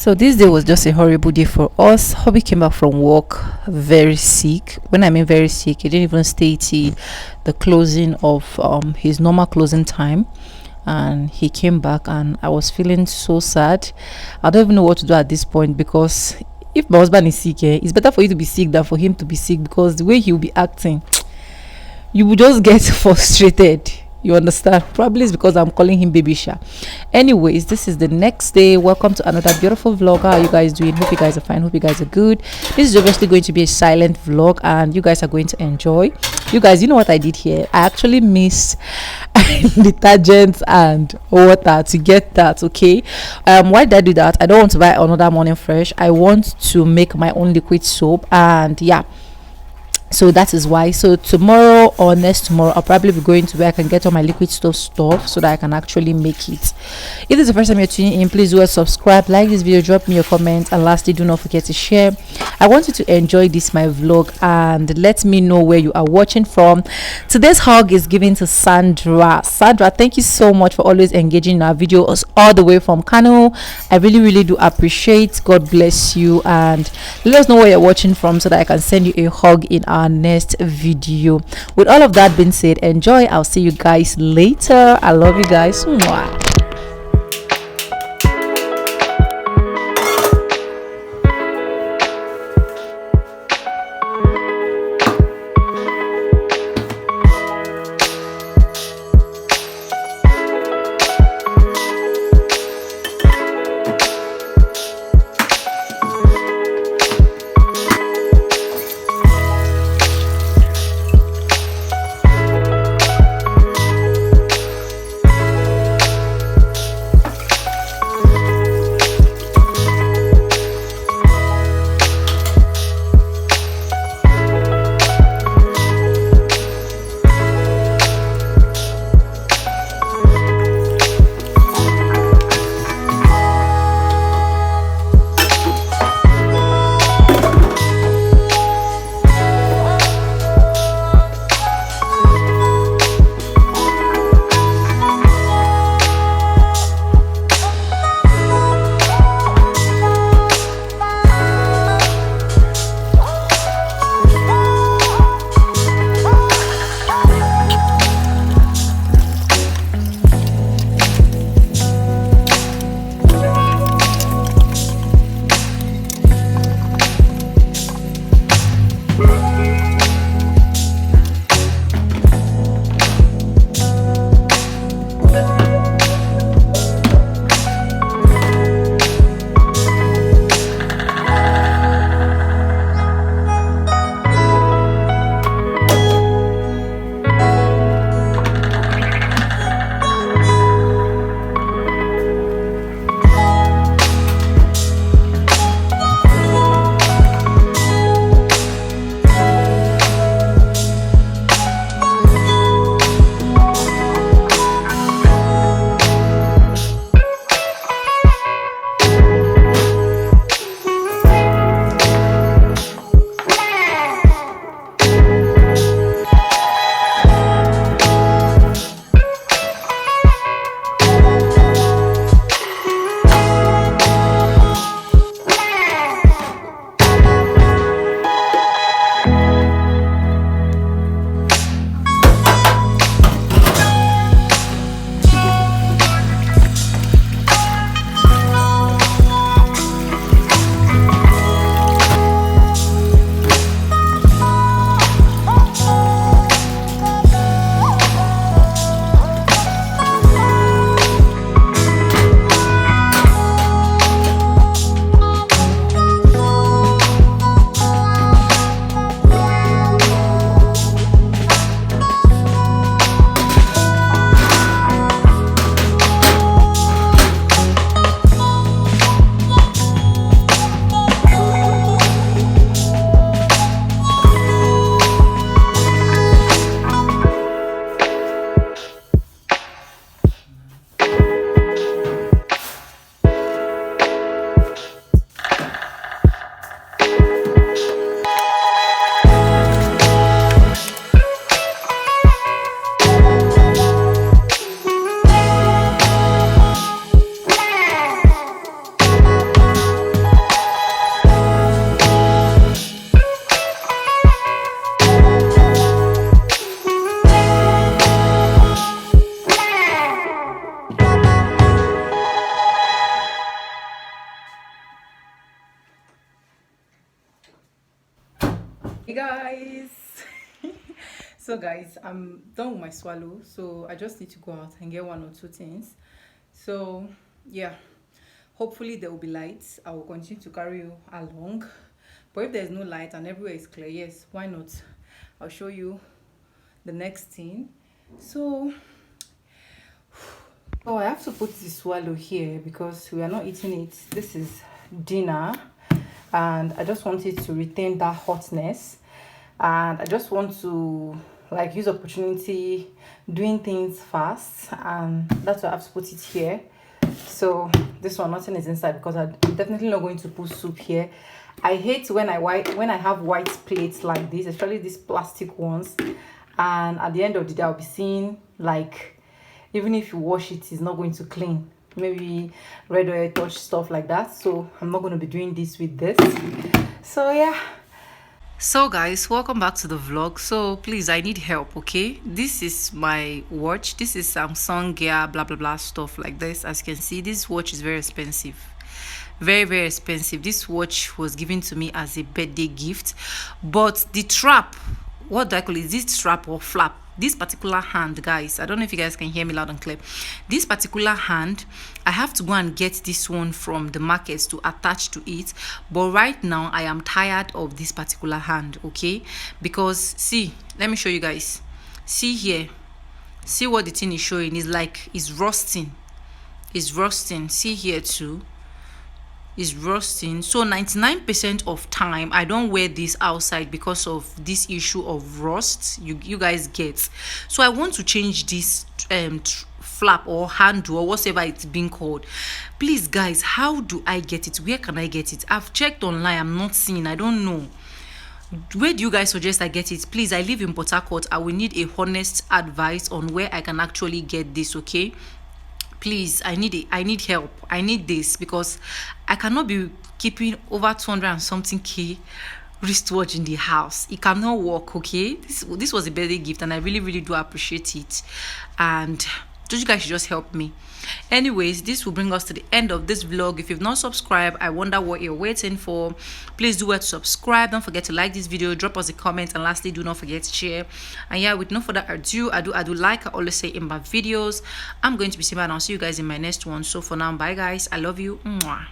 So this day was just a horrible day for us. Hobby came back from work very sick. When I mean very sick, he didn't even stay till the closing of his normal closing time, and he came back, and I was feeling so sad. I don't even know what to do at this point, because if my husband is sick, it's better for you to be sick than for him to be sick, because the way he will be acting, you will just get frustrated. You understand? Probably it's because I'm calling him baby sha. Anyways, this is the next day. Welcome to another beautiful vlog. How are you guys doing? Hope you guys are fine. Hope you guys are good. This is obviously going to be a silent vlog, and you guys are going to enjoy. You guys, you know what I did here? I actually missed detergents and water to get that. Okay, why did I do that? I don't want to buy another Morning Fresh. I want to make my own liquid soap, and yeah, so that is why. So tomorrow or next tomorrow, I'll probably be going to where I can get all my liquid stove stuff so that I can actually make it. If this is the first time you're tuning in, please do subscribe, like this video, drop me your comments, and lastly, do not forget to share. I want you to enjoy this my vlog and let me know where you are watching from. Today's hug is given to Sandra. Sandra, thank you so much for always engaging in our videos all the way from Kano. I really do appreciate. God bless you, and let us know where you're watching from so that I can send you a hug in our next video. With all of that being said, enjoy. I'll see you guys later. I love you guys. Mwah. Hey guys. So guys, I'm done with my swallow, so I just need to go out and get one or two things. So yeah, hopefully there will be lights. I will continue to carry you along, but if there's no light and everywhere is clear, yes, why not? I'll show you the next thing. So I have to put the swallow here because we are not eating it. This is dinner, and I just wanted to retain that hotness, and I just want to like use opportunity doing things fast, and that's why I have to put it here. So this one, nothing is inside because I'm definitely not going to put soup here. I hate when I have white plates like this, especially these plastic ones, and at the end of the day I'll be seeing like, even if you wash it, it's not going to clean, maybe red oil touch, stuff like that. So I'm not going to be doing this with this. So yeah. So guys, welcome back to the vlog. So please, I need help, okay? This is my watch. This is Samsung gear, blah blah blah, stuff like this. As you can see, this watch is very expensive, very expensive. This watch was given to me as a birthday gift, but the strap, what do I call it, is this strap or flap, this particular hand, guys, I don't know if you guys can hear me loud and clear, this particular hand, I have to go and get this one from the market to attach to it. But right now I am tired of this particular hand, okay? Because see, let me show you guys. See here, see what the thing is showing is like, it's rusting. See here too, is rusting. So 99% of time I don't wear this outside because of this issue of rust, you guys get. So I want to change this flap or handle or whatever it's being called. Please guys, how do I get it? Where can I get it? I've checked online, I'm not seeing, I don't know. Where do you guys suggest I get it? Please, I live in Port Harcourt. I will need a honest advice on where I can actually get this, okay? Please, I need it. I need help. I need this because I cannot be keeping over 200 and something K wristwatch in the house. It cannot work, okay? This was a birthday gift and I really do appreciate it, and you guys should just help me. Anyways, this will bring us to the end of this vlog. If you've not subscribed, I wonder what you're waiting for. Please do well to subscribe. Don't forget to like this video, drop us a comment, and lastly, do not forget to share. And yeah, with no further ado, I do like I always say in my videos, I'm going to be Simba, and I'll see you guys in my next one. So for now, bye guys, I love you. Mwah.